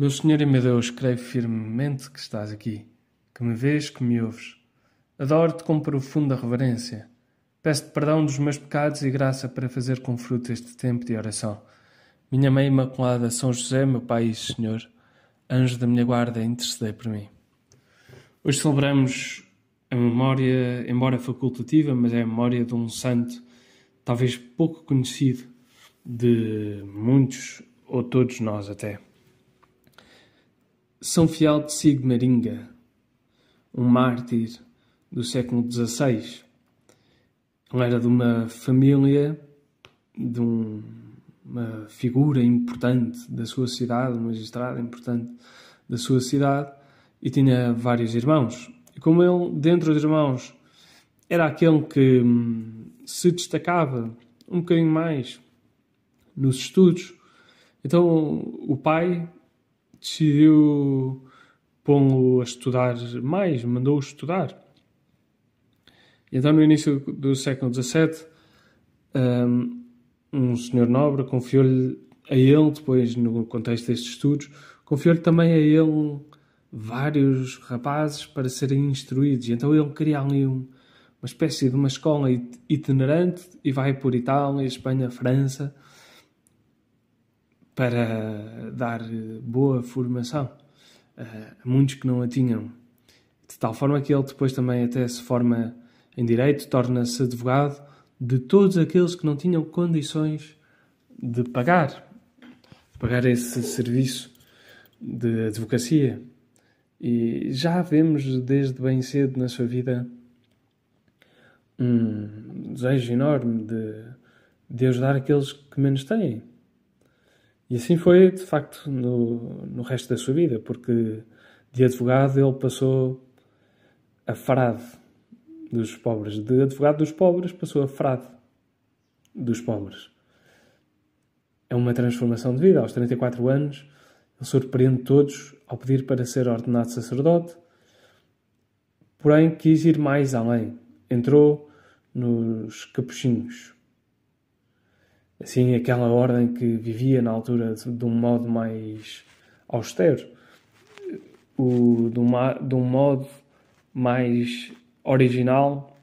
Meu Senhor e meu Deus, creio firmemente que estás aqui, que me vês, que me ouves. Adoro-te com profunda reverência. Peço-te perdão dos meus pecados e graça para fazer com fruto este tempo de oração. Minha Mãe Imaculada, São José, meu Pai e Senhor, anjo da minha guarda, intercedei por mim. Hoje celebramos a memória, embora facultativa, mas é a memória de um santo, talvez pouco conhecido de muitos ou todos nós até. São Fiel de Sigmaringa, um mártir do século XVI. Ele era de uma família, de uma figura importante da sua cidade, um magistrado importante da sua cidade, e tinha vários irmãos. E como ele, dentre os irmãos, era aquele que se destacava um bocadinho mais nos estudos, então o pai decidiu pô-lo a estudar mais, mandou-o estudar. E então, no início do século XVII, um senhor nobre confiou-lhe a ele, depois no contexto destes estudos, confiou-lhe também a ele vários rapazes para serem instruídos. E então ele cria ali uma espécie de uma escola itinerante e vai por Itália, Espanha, França, para dar boa formação a muitos que não a tinham. De tal forma que ele depois também até se forma em Direito, torna-se advogado de todos aqueles que não tinham condições de pagar esse serviço de advocacia. E já vemos desde bem cedo na sua vida um desejo enorme de ajudar aqueles que menos têm. E assim foi, de facto, no resto da sua vida, porque de advogado ele passou a frade dos pobres. De advogado dos pobres passou a frade dos pobres. É uma transformação de vida. Aos 34 anos, ele surpreende todos ao pedir para ser ordenado sacerdote, porém quis ir mais além. Entrou nos capuchinhos. Assim, aquela ordem que vivia na altura de um modo mais austero, de um modo mais original,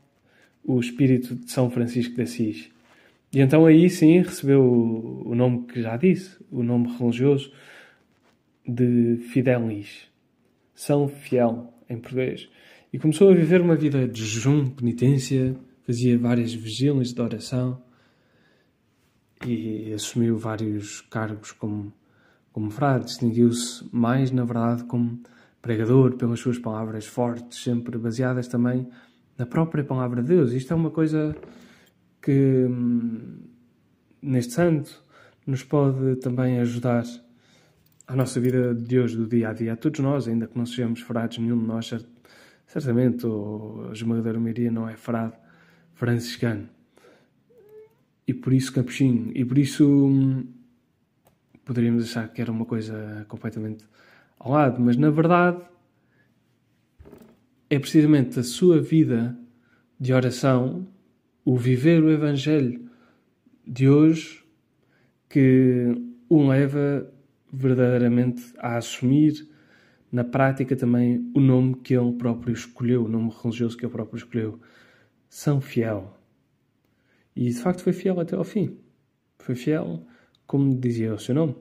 o espírito de São Francisco de Assis. E então aí sim recebeu o nome que já disse, o nome religioso de Fidelis, São Fiel em português. E começou a viver uma vida de jejum, penitência, fazia várias vigílias de oração e assumiu vários cargos como frade. Distinguiu-se mais, na verdade, como pregador, pelas suas palavras fortes, sempre baseadas também na própria palavra de Deus. Isto é uma coisa que, neste santo, nos pode também ajudar à nossa vida de hoje, do dia a dia. A todos nós, ainda que não sejamos frades, nenhum de nós, certamente, ou a esmagadora maioria não é frade franciscano. E por isso capuchinho. E por isso poderíamos achar que era uma coisa completamente ao lado. Mas, na verdade, é precisamente a sua vida de oração, o viver o Evangelho de hoje, que o leva verdadeiramente a assumir na prática também o nome que ele próprio escolheu, o nome religioso que ele próprio escolheu, São Fiel. E de facto foi fiel até ao fim. Foi fiel, como dizia o seu nome.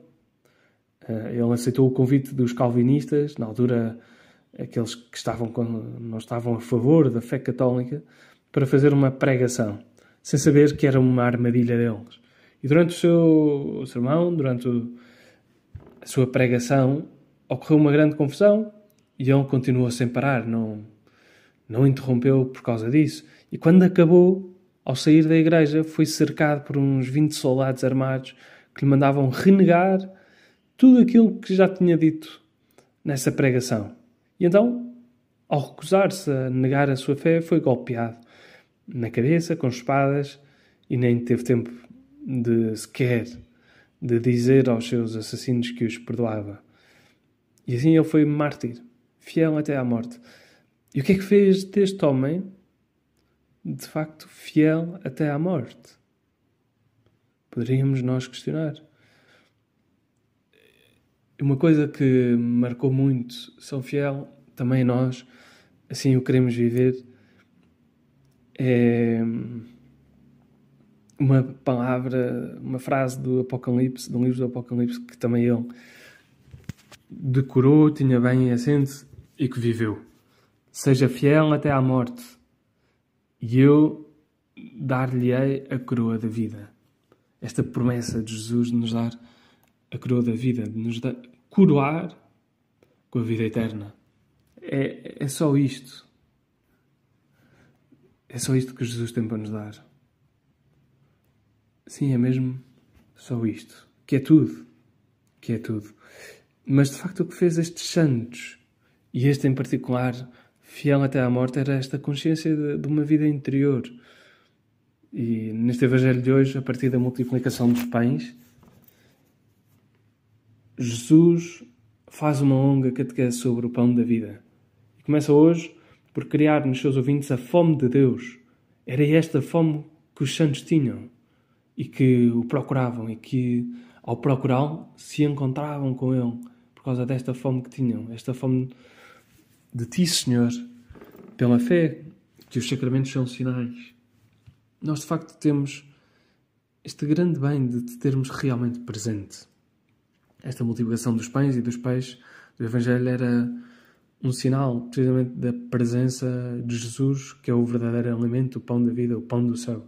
Ele aceitou o convite dos calvinistas, na altura aqueles que não estavam a favor da fé católica, para fazer uma pregação, sem saber que era uma armadilha deles. E durante o seu sermão, durante a sua pregação, ocorreu uma grande confusão e ele continuou sem parar, não interrompeu por causa disso. E quando acabou, ao sair da igreja, foi cercado por uns 20 soldados armados que lhe mandavam renegar tudo aquilo que já tinha dito nessa pregação. E então, ao recusar-se a negar a sua fé, foi golpeado na cabeça com espadas e nem teve tempo de dizer aos seus assassinos que os perdoava. E assim ele foi mártir, fiel até à morte. E o que é que fez deste homem, de facto, fiel até à morte? Poderíamos nós questionar. Uma coisa que me marcou muito São Fiel, também nós, assim o queremos viver, é uma palavra, uma frase do Apocalipse, do livro do Apocalipse, que também ele decorou, tinha bem assente e que viveu. Seja fiel até à morte, e eu dar-lhe-ei a coroa da vida. Esta promessa de Jesus de nos dar a coroa da vida, de nos coroar com a vida eterna. É só isto. É só isto que Jesus tem para nos dar. Sim, é mesmo só isto. Que é tudo. Que é tudo. Mas, de facto, o que fez estes santos, e este em particular, fiel até à morte, era esta consciência de uma vida interior. E neste Evangelho de hoje, a partir da multiplicação dos pães, Jesus faz uma longa catequese sobre o pão da vida. E começa hoje por criar nos seus ouvintes a fome de Deus. Era esta fome que os santos tinham e que o procuravam e que, ao procurá-lo, se encontravam com ele por causa desta fome que tinham. Esta fome de ti, Senhor, pela fé, que os sacramentos são sinais. Nós, de facto, temos este grande bem de te termos realmente presente. Esta multiplicação dos pães e dos peixes do Evangelho era um sinal, precisamente, da presença de Jesus, que é o verdadeiro alimento, o pão da vida, o pão do céu.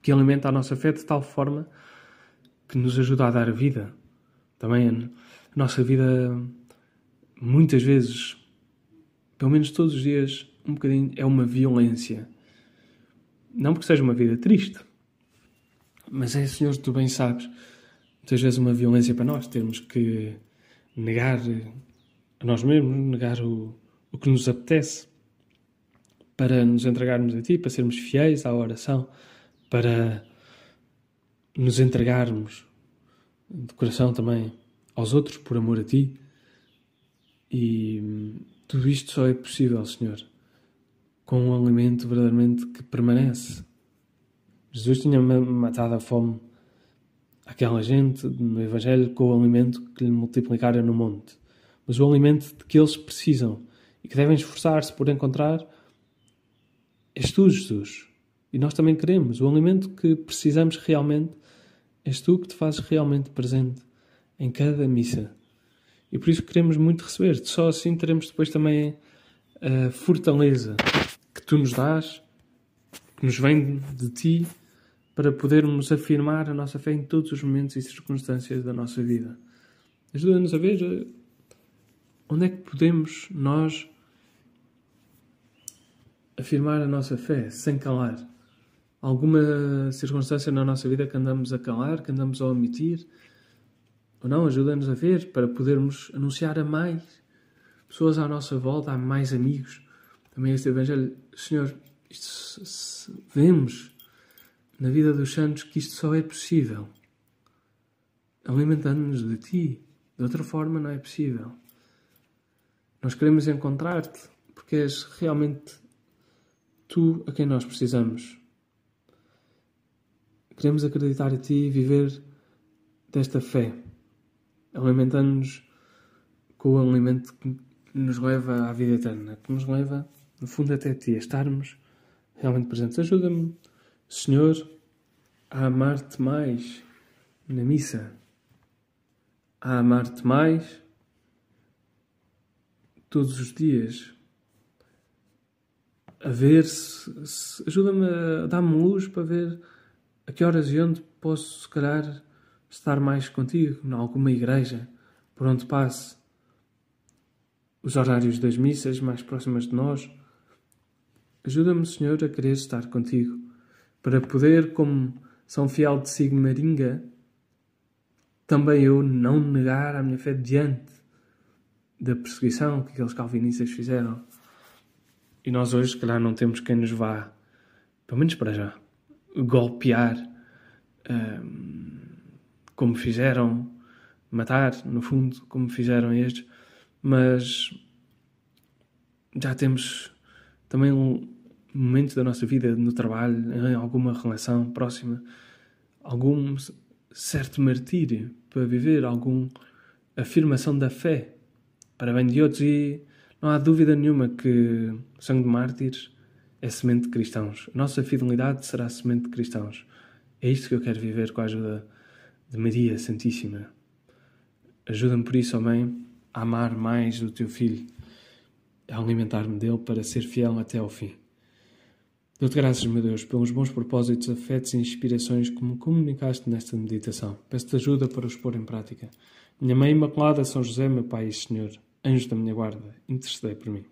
Que alimenta a nossa fé de tal forma que nos ajuda a dar vida. Também a nossa vida, muitas vezes, pelo menos todos os dias, um bocadinho, é uma violência. Não porque seja uma vida triste, mas é, Senhor, tu bem sabes, muitas vezes uma violência para nós, termos que negar a nós mesmos, negar o que nos apetece, para nos entregarmos a Ti, para sermos fiéis à oração, para nos entregarmos de coração também aos outros, por amor a Ti. E tudo isto só é possível, Senhor, com um alimento verdadeiramente que permanece. Jesus tinha matado a fome àquela gente no Evangelho com o alimento que lhe multiplicara no monte. Mas o alimento de que eles precisam e que devem esforçar-se por encontrar és tu, Jesus. E nós também queremos. O alimento que precisamos realmente és tu, que te fazes realmente presente em cada missa. E por isso queremos muito receber-te. Só assim teremos depois também a fortaleza que tu nos dás, que nos vem de ti, para podermos afirmar a nossa fé em todos os momentos e circunstâncias da nossa vida. Ajuda-nos a ver onde é que podemos nós afirmar a nossa fé sem calar. Alguma circunstância na nossa vida que andamos a calar, que andamos a omitir, ou não, ajuda-nos a ver para podermos anunciar a mais pessoas à nossa volta, a mais amigos. Também este Evangelho, Senhor, vemos na vida dos santos que isto só é possível alimentando-nos de Ti. De outra forma não é possível. Nós queremos encontrar-te porque és realmente Tu a quem nós precisamos. Queremos acreditar em Ti e viver desta fé, alimentando-nos com o alimento que nos leva à vida eterna, que nos leva, no fundo, até Ti, a estarmos realmente presentes. Ajuda-me, Senhor, a amar-te mais na missa, a amar-te mais todos os dias, a ver se ajuda-me a dar-me luz para ver a que horas e onde posso, se calhar, estar mais contigo, em alguma igreja, por onde passe, os horários das missas mais próximas de nós. Ajuda-me, Senhor, a querer estar contigo, para poder, como São Fiel de Sigmaringa, também eu não negar a minha fé diante da perseguição que aqueles calvinistas fizeram. E nós hoje, se calhar, não temos quem nos vá, pelo menos para já, golpear, como fizeram, matar, no fundo, como fizeram estes, mas já temos também um momento da nossa vida no trabalho, em alguma relação próxima, algum certo martírio para viver, algum afirmação da fé para bem de outros, e não há dúvida nenhuma que o sangue de mártires é semente de cristãos. A nossa fidelidade será semente de cristãos. É isto que eu quero viver com a ajuda de Maria Santíssima. Ajuda-me por isso, ó Mãe, a amar mais o Teu Filho, a alimentar-me dele para ser fiel até ao fim. Dou-te graças, meu Deus, pelos bons propósitos, afetos e inspirações que me comunicaste nesta meditação. Peço-te ajuda para os pôr em prática. Minha Mãe Imaculada, São José, meu Pai e Senhor, anjo da minha guarda, intercedei por mim.